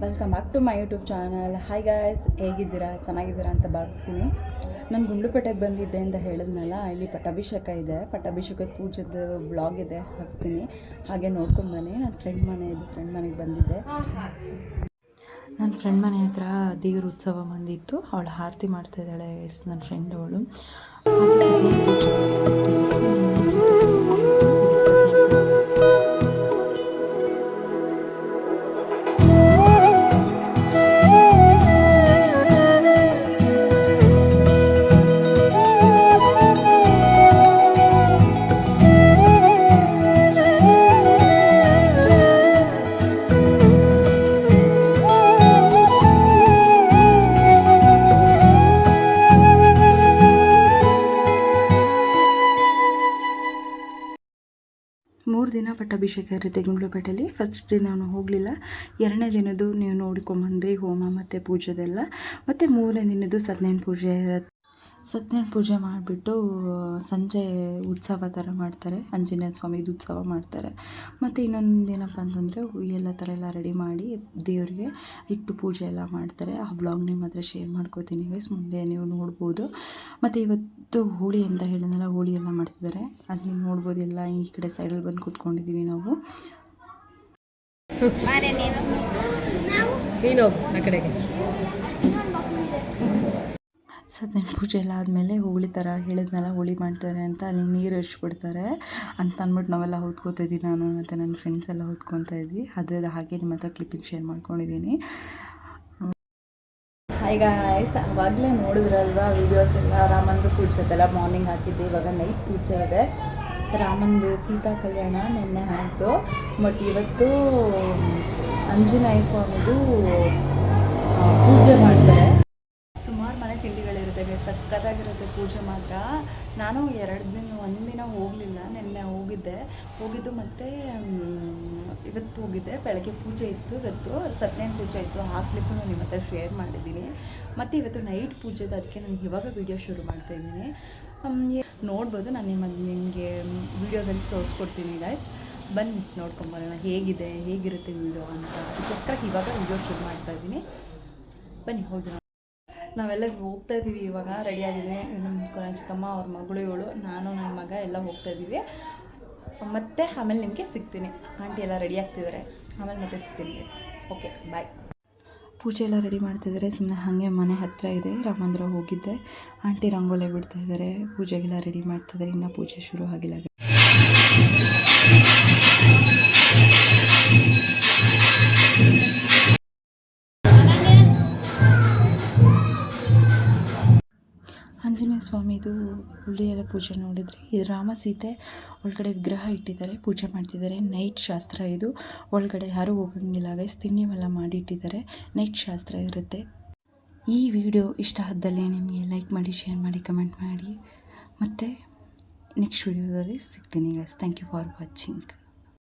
Welcome back to my YouTube channel. Hi guys, ಹೇಗಿದ್ದೀರಾ? ಚೆನ್ನಾಗಿದ್ದೀರಾ ಅಂತ ಭಾವಿಸ್ತೀನಿ. ನಾನು ಗುಂಡ್ಲುಪೇಟೆಗೆ ಬಂದಿದ್ದೆ ಅಂತ ಹೇಳಿದ್ನಲ್ಲ, ಇಲ್ಲಿ ಪಟ್ಟಾಭಿಷೇಕ ಇದೆ. ಪಟ್ಟಾಭಿಷೇಕದ ಪೂಜೆದು ಬ್ಲಾಗ್ ಇದೆ, ಹಾಕ್ತೀನಿ, ಹಾಗೆ ನೋಡ್ಕೊಂಡು ಬನ್ನಿ. ನನ್ನ ಫ್ರೆಂಡ್ ಮನೆಗೆ ಬಂದಿದ್ದೆ. ನನ್ನ ಫ್ರೆಂಡ್ ಮನೆ ಹತ್ರ ದೇವ್ರ ಉತ್ಸವ ಬಂದಿತ್ತು. ಅವಳು ಆರತಿ ಮಾಡ್ತಾಯಿದ್ದಾಳೆ, ನನ್ನ ಫ್ರೆಂಡ್ ಅವಳು. ಮೂರು ದಿನ ಪಟ್ಟಾಭಿಷೇಕ ಇರುತ್ತೆ ಗುಂಡ್ಲುಪೇಟೆಯಲ್ಲಿ. ಫಸ್ಟ್ ಡೇ ನಾನು ಹೋಗಲಿಲ್ಲ. ಎರಡನೇ ದಿನದ್ದು ನೀವು ನೋಡ್ಕೊಂಬಂದ್ರಿ, ಹೋಮ ಮತ್ತು ಪೂಜೆದೆಲ್ಲ. ಮತ್ತು ಮೂರನೇ ದಿನದ್ದು ಸತ್ಯನಾರಾಯಣ ಪೂಜೆ ಇರುತ್ತೆ. ಸತ್ಯನಾರಾಯಣ ಪೂಜೆ ಮಾಡಿಬಿಟ್ಟು ಸಂಜೆ ಉತ್ಸವ ಥರ ಮಾಡ್ತಾರೆ, ಆಂಜನೇಯ ಸ್ವಾಮಿದು ಉತ್ಸವ ಮಾಡ್ತಾರೆ. ಮತ್ತು ಇನ್ನೊಂದು ಏನಪ್ಪ ಅಂತಂದರೆ ಎಲ್ಲ ಥರ ಎಲ್ಲ ರೆಡಿ ಮಾಡಿ ದೇವರಿಗೆ ಇಟ್ಟು ಪೂಜೆ ಎಲ್ಲ ಮಾಡ್ತಾರೆ. ಆ ವ್ಲಾಗ್ನ ಮಾತ್ರ ಶೇರ್ ಮಾಡ್ಕೋತೀನಿ ಗೈಸ್, ಮುಂದೆ ನೀವು ನೋಡ್ಬೋದು. ಮತ್ತು ಇವತ್ತು ಹೋಳಿ ಅಂತ ಹೇಳಿದ್ನಲ್ಲ, ಹೋಳಿ ಎಲ್ಲ ಮಾಡ್ತಿದ್ದಾರೆ, ಅದು ನೀವು ನೋಡ್ಬೋದು. ಎಲ್ಲ ಈ ಕಡೆ ಸೈಡಲ್ಲಿ ಬಂದು ಕೂತ್ಕೊಂಡಿದ್ದೀವಿ ನಾವು. ಆ ಕಡೆಗೆ ಸತ್ಯನಾರಾಯಣ ಪೂಜೆ ಎಲ್ಲ ಆದಮೇಲೆ ಹೋಳಿ ಥರ ಹೇಳಿದ್ನಲ್ಲ, ಹೋಳಿ ಮಾಡ್ತಾರೆ ಅಂತ, ಅಲ್ಲಿ ನೀರು ಹರಿಸ್ಬಿಡ್ತಾರೆ ಅಂತ ಅಂದ್ಬಿಟ್ಟು ನಾವೆಲ್ಲ ಹೊತ್ಕೋತಿದ್ವಿ. ನಾನು ಮತ್ತು ನನ್ನ ಫ್ರೆಂಡ್ಸ್ ಎಲ್ಲ ಹೊತ್ಕೊತಾ ಇದ್ವಿ. ಅದ್ರದ್ದು ಹಾಗೆ ನಿಮ್ಮ ಹತ್ರ ಕ್ಲಿಪ್ಪಿಂಗ್ ಶೇರ್ ಮಾಡ್ಕೊಂಡಿದ್ದೀನಿ. ಹಾಯ್ ಗಾಯ್ಸ್, ಅವಾಗಲೇ ನೋಡಿದ್ರಲ್ವಾ ವೀಡಿಯೋಸ್ ಎಲ್ಲ. ರಾಮಂದು ಪೂಜೆದೆಲ್ಲ ಮಾರ್ನಿಂಗ್ ಹಾಕಿದ್ದೆ, ಇವಾಗ ನೈಟ್ ಪೂಜೆ ಇದೆ. ರಾಮಂದು ಸೀತಾ ಕಲ್ಯಾಣ ನಿನ್ನೆ ಆಯಿತು. ಬಟ್ ಇವತ್ತು ಆಂಜನೇಯ ಸ್ವಾಮಿದು ಪೂಜೆ ಮಾಡ್ತಾರೆ. ಸುಮಾರು ಮನೆ ತಿಂಡಿಗಳಿರುತ್ತೆ, ಸಕ್ಕತ್ತಾಗಿರುತ್ತೆ ಪೂಜೆ ಮಾತ್ರ. ನಾನು ಒಂದಿನ ಹೋಗಲಿಲ್ಲ, ನಿನ್ನೆ ಹೋಗಿದ್ದು ಮತ್ತು ಇವತ್ತು ಹೋಗಿದ್ದೆ. ಬೆಳಗ್ಗೆ ಪೂಜೆ ಇತ್ತು, ಇವತ್ತು ಸತ್ಯನಾರಾಯಣ ಪೂಜೆ ಇತ್ತು. ಆ ಕ್ಲಿಪ್ಪನ್ನು ನಿಮ್ಮ ಹತ್ರ ಶೇರ್ ಮಾಡಿದ್ದೀನಿ. ಮತ್ತು ಇವತ್ತು ನೈಟ್ ಪೂಜೆದು, ಅದಕ್ಕೆ ನಾನು ಇವಾಗ ವೀಡಿಯೋ ಶುರು ಮಾಡ್ತಾಯಿದ್ದೀನಿ. ನೋಡ್ಬೋದು, ನಾನು ನಿಮಗೆ ವೀಡಿಯೋದಲ್ಲಿ ತೋರಿಸ್ಕೊಡ್ತೀನಿ ಗೈಸ್. ಬನ್ನಿ ನೋಡ್ಕೊಂಬರೋಣ ಹೇಗಿರುತ್ತೆ ವೀಡಿಯೋ ಅಂತ. ಅದಕ್ಕೋಸ್ಕರ ಇವಾಗ ವೀಡಿಯೋ ಶುರು ಮಾಡ್ತಾಯಿದ್ದೀನಿ. ಬನ್ನಿ ಹೋಗಿ. ನಾವೆಲ್ಲ ಹೋಗ್ತಾಯಿದ್ದೀವಿ, ಇವಾಗ ರೆಡಿಯಾಗಿದ್ದೀವಿ. ನಮ್ಮ ಚಿಕ್ಕಮ್ಮ, ಅವ್ರ ಮಗಳು ಇವಳು, ನಾನು ನನ್ನ ಮಗ ಎಲ್ಲ ಹೋಗ್ತಾಯಿದ್ದೀವಿ. ಮತ್ತು ಆಮೇಲೆ ನಿಮಗೆ ಸಿಗ್ತೀನಿ. ಆಂಟಿ ಎಲ್ಲ ರೆಡಿ ಆಗ್ತಿದ್ದಾರೆ, ಆಮೇಲೆ ಮತ್ತೆ ಸಿಗ್ತೀನಿ. ಓಕೆ, ಬಾಯ್. ಪೂಜೆ ಎಲ್ಲ ರೆಡಿ ಮಾಡ್ತಿದ್ದಾರೆ. ಸುಮ್ಮನೆ ಹಾಗೆ ಮನೆ ಹತ್ತಿರ ಇದೆ, ರಾಮಂದ್ರ ಹೋಗಿದ್ದೆ. ಆಂಟಿ ರಂಗೋಲಿ ಬಿಡ್ತಾಯಿದ್ದಾರೆ, ಪೂಜೆಗೆಲ್ಲ ರೆಡಿ ಮಾಡ್ತಿದ್ದಾರೆ. ಇನ್ನೂ ಪೂಜೆ ಶುರು ಆಗಿಲ್ಲ. ಆಂಜನೇಯ ಸ್ವಾಮಿದು ಹುಲಿಯೆಲ್ಲ ಪೂಜೆ ನೋಡಿದ್ರಿ. ಇದು ರಾಮ ಸೀತೆ ಒಳಗಡೆ ವಿಗ್ರಹ ಇಟ್ಟಿದ್ದಾರೆ, ಪೂಜೆ ಮಾಡ್ತಿದ್ದಾರೆ. ನೈಟ್ ಶಾಸ್ತ್ರ ಇದು, ಒಳಗಡೆ ಯಾರೂ ಹೋಗಂಗಿಲ್ಲ ಗೈಸ್. ತಿಂಡಿವೆಲ್ಲ ಮಾಡಿಟ್ಟಿದ್ದಾರೆ, ನೈಟ್ ಶಾಸ್ತ್ರ ಇರುತ್ತೆ. ಈ ವಿಡಿಯೋ ಇಷ್ಟ ಆದಲ್ಲಿ ನಿಮಗೆ ಲೈಕ್ ಮಾಡಿ, ಶೇರ್ ಮಾಡಿ, ಕಮೆಂಟ್ ಮಾಡಿ. ಮತ್ತು ನೆಕ್ಸ್ಟ್ ವಿಡಿಯೋದಲ್ಲಿ ಸಿಗ್ತೀನಿ guys. Thank you for watching.